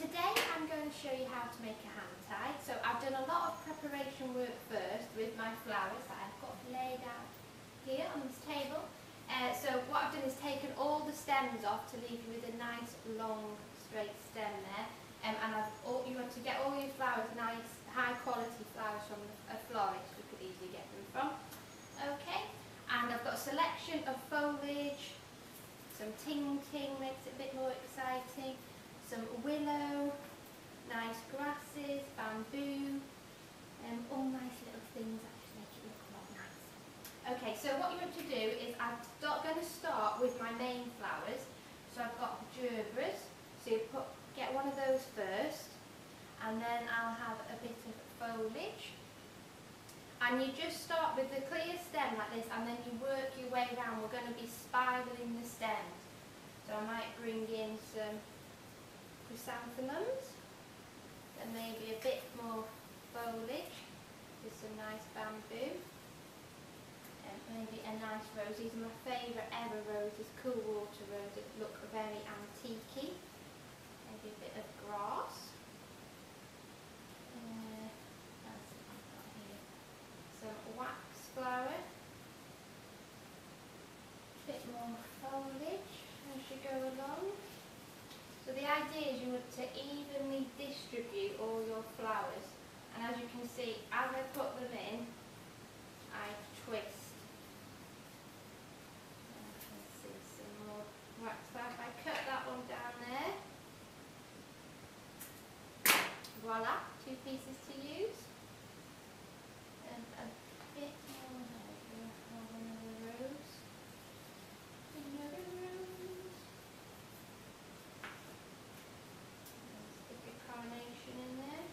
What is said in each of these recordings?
Today I'm going to show you how to make a hand tie. So I've done a lot of preparation work first with my flowers that I've got laid out here on this table. So what I've done is taken all the stems off to leave you with a nice long straight stem there. And you want to get all your flowers, nice high quality flowers from a florist you could easily get them from. Okay, and I've got a selection of foliage, some ting-ting makes it a bit more exciting, some willow, nice grasses, bamboo, all nice little things that just make it look a lot nicer. Okay, so what you want to do is I'm going to start with my main flowers. So I've got gerberas, so you get one of those first, and then I'll have a bit of foliage. And you just start with the clear stem like this, and then you work your way around. We're going to be spiraling the stems. So I might bring in some chrysanthemums, and maybe a bit more foliage with some nice bamboo, and maybe a nice rose. These are my favourite ever roses, cool water roses, look very antique-y. Maybe a bit of grass. Some wax flower, a bit more foliage as you go along. So the idea is you want to evenly distribute all your flowers, and as you can see, as I put them in, I twist. And you can see some more wax flower. If I cut that one down there, voila, 2 pieces to use. And a bit more there, another rose. Another rose. Stick a carnation in there.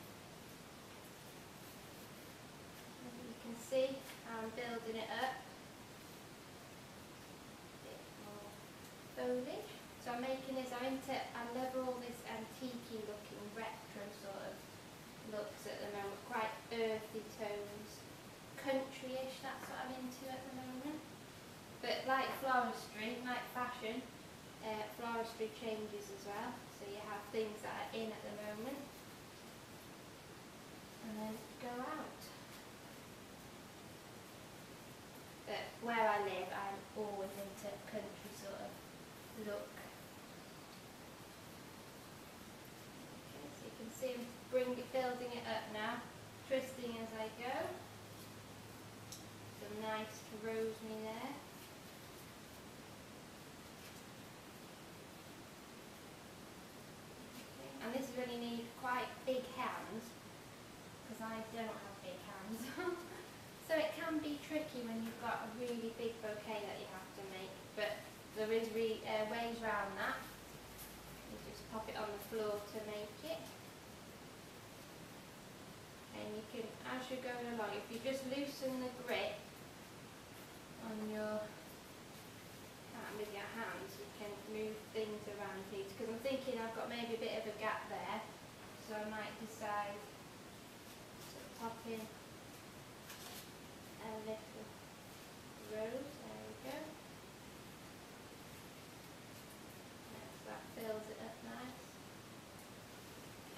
And you can see I'm building it up. A bit more foliage. So I'm making this, I love all this antique-y looking retro sort of looks at the moment, quite earthy tones. Country-ish, that's what I'm into at the moment. But like floristry, like fashion, floristry changes as well. So you have things that are in at the moment, and then go out. But where I live, I'm always into country sort of look. Okay, so you can see I'm building it up now, twisting as I go. Some nice rosemary there. Okay. And this is when you need quite big hands, because I don't have big hands. So it can be tricky when you've got a really big bouquet that you have to make, but there is ways around that. You just pop it on the floor to make it. And you can, as you're going along, if you just loosen the grip on your hand with your hands, you can move things around here. Because I'm thinking I've got maybe a bit of a gap there, so I might decide to pop in a little rose. There we go. So that fills it up nice.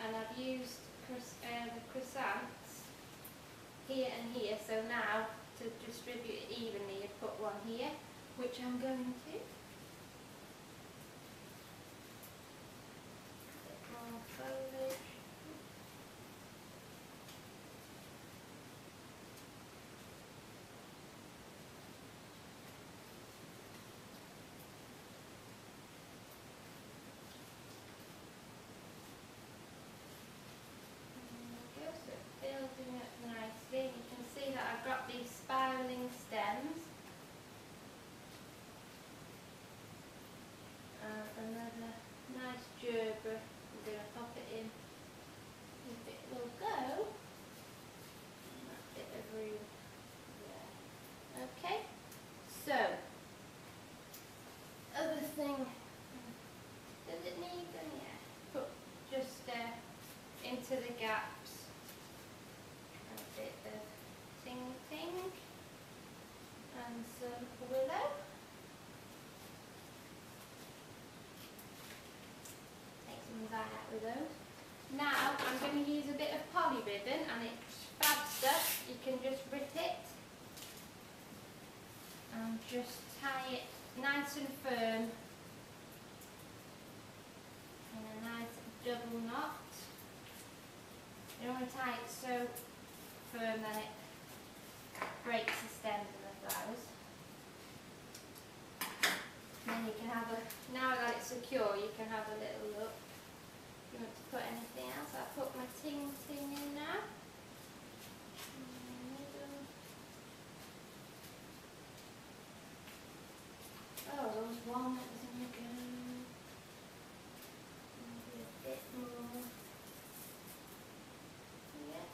And I've used the chrysanthemums here and here, so now to distribute it evenly, you put one here, which I'm going to. A bit more foliage. Building it nicely. You can see that I've got these spiraling stems. Another nice gerber. I'm going to pop it in if it will go. And that bit of room there. Okay. So, other thing. Does it need them? Yeah. Put just into the gaps. A bit of ting-ting and some willow. Take some of that out with those. I'm going to use a bit of poly ribbon, and it's fab stuff. You can just rip it and just tie it nice and firm in a nice double knot. You don't want to tie it so firm that it breaks the stems of the flowers. And then you can have a, now that it's secure, you can have a little look. If you want to put anything else, I'll put my ting in now. Oh, there was one that was in the go. Maybe a bit more. Yeah.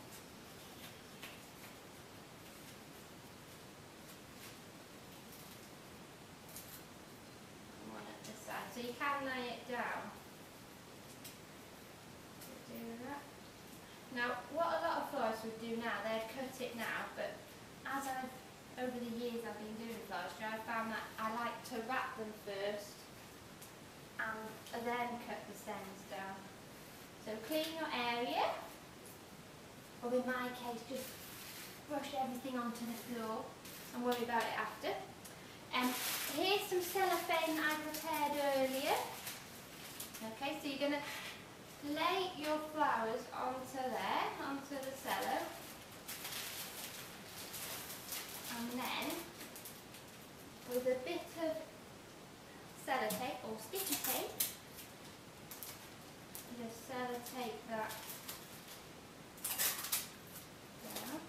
And one at this side. So you can lay it down. Do that. Now, what a lot of florists would do now, they'd cut it now, but as over the years I've been doing floristry, I've found that I like to wrap them first and then cut the stems down. So clean your area, or in my case just brush everything onto the floor and worry about it after. Here's some cellophane I prepared earlier. Okay, so you're going to lay your flowers onto there, onto the cello. And then, with a bit of sellotape or sticky tape, just sellotape that down.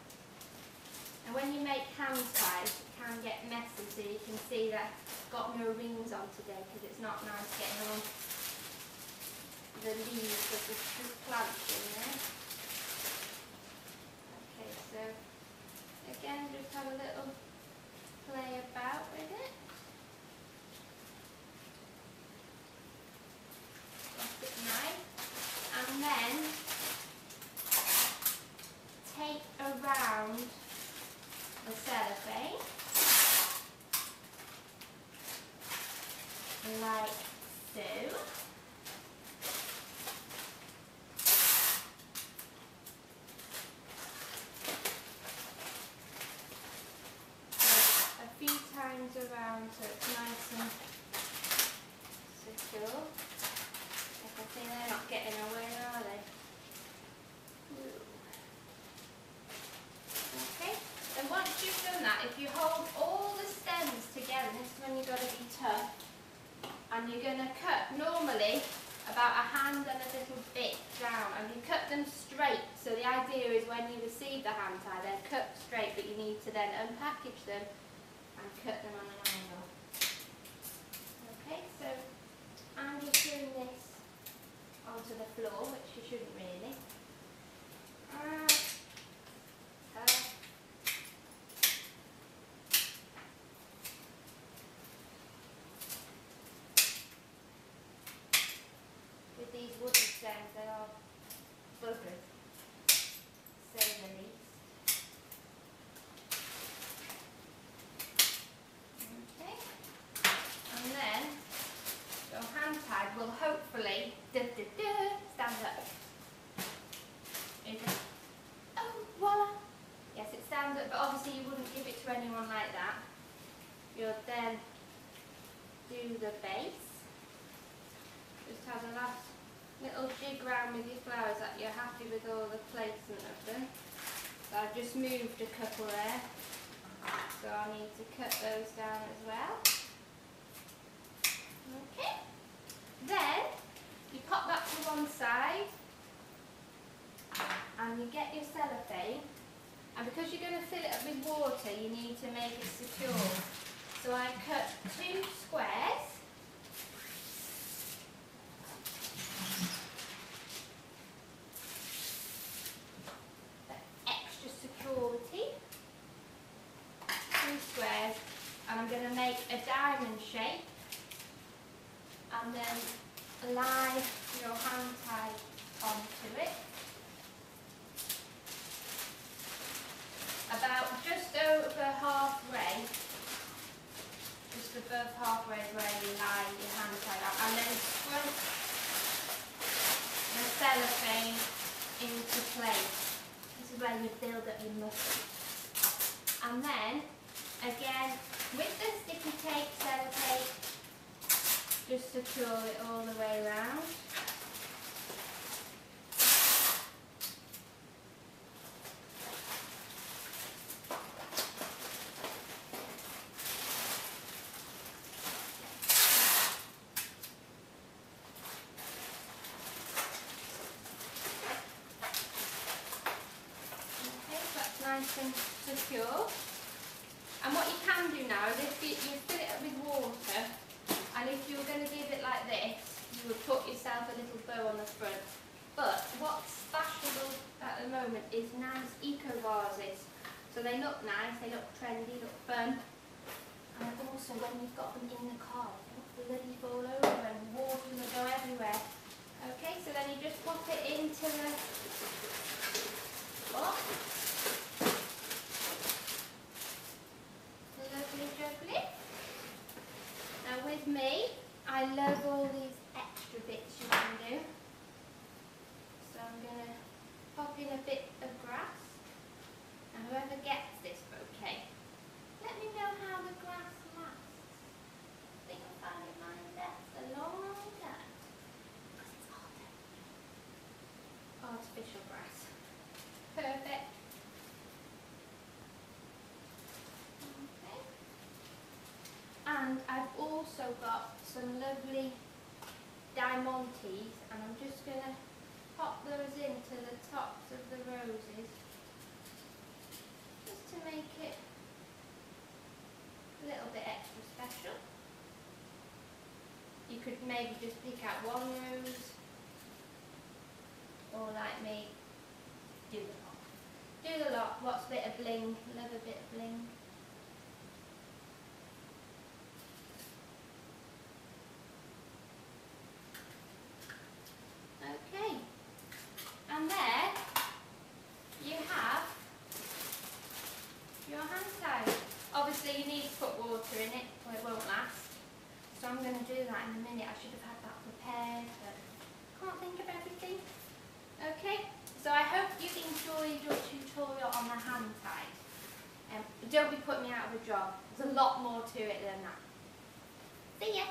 And when you make hand ties, it can get messy, so you can see that I've got no rings on today because it's not nice getting on the leaves of the plants in there. Okay, so again, just have a little play about with it. Get it nice. And then take around the cellophane like so. Around so it's nice and secure. I can see they're not getting away, are they? Okay, then once you've done that, if you hold all the stems together, this is when you've got to be tough, and you're going to cut normally about a hand and a little bit down, and you cut them straight. So the idea is when you receive the hand tie, they're cut straight, but you need to then unpackage them and cut them on an angle. Okay, so I'm just doing this onto the floor, which you shouldn't really. With these wooden stems, they are buggers, to say the least. And then your hand tag will hopefully stand up. Oh, voila! Yes, it stands up, but obviously you wouldn't give it to anyone like that. You'll then do the base. Just have a last little jig round with your flowers that you're happy with all the placement of them. So I've just moved a couple there. So I need to cut those down as well. Okay, then you pop that to one side and you get your cellophane, and because you're going to fill it up with water you need to make it secure. So I cut 2 squares for extra security, 2 squares, and I'm going to make a diamond shape. And then lie your hand tie onto it. About just over halfway, just above halfway is where you lie your hand tie down, and then scrunch the cellophane into place. This is where you build up your muscle. And then, again, with the sticky tape, sellotape, just secure it all the way around. Nice and secure. And what you can do now is if you fill it up with water, and if you were going to give it like this, you would put yourself a little bow on the front. But what's fashionable at the moment is nice eco vases. So they look nice, they look trendy, look fun. And also when you've got them in the car, they don't bloody fall over and water will go everywhere. Okay, so then you just pop it into the pot. Now with me, I love all these extra bits you can do. So I'm going to pop in a bit of grass. And whoever gets this bouquet, let me know how the grass lasts. I think I found it mine lasts a long time. Because it's artificial grass. Perfect. And I've also got some lovely diamantes, and I'm just going to pop those into the tops of the roses, just to make it a little bit extra special. You could maybe just pick out one rose, or like me, do the lot. Do the lot. What's a bit of bling? Love a bit of bling. Okay, and there you have your hand tie. Obviously you need to put water in it or it won't last. So I'm going to do that in a minute. I should have had that prepared, but can't think of everything. Okay, so I hope you enjoyed your tutorial on the hand tie. Don't be putting me out of a job. There's a lot more to it than that. See ya!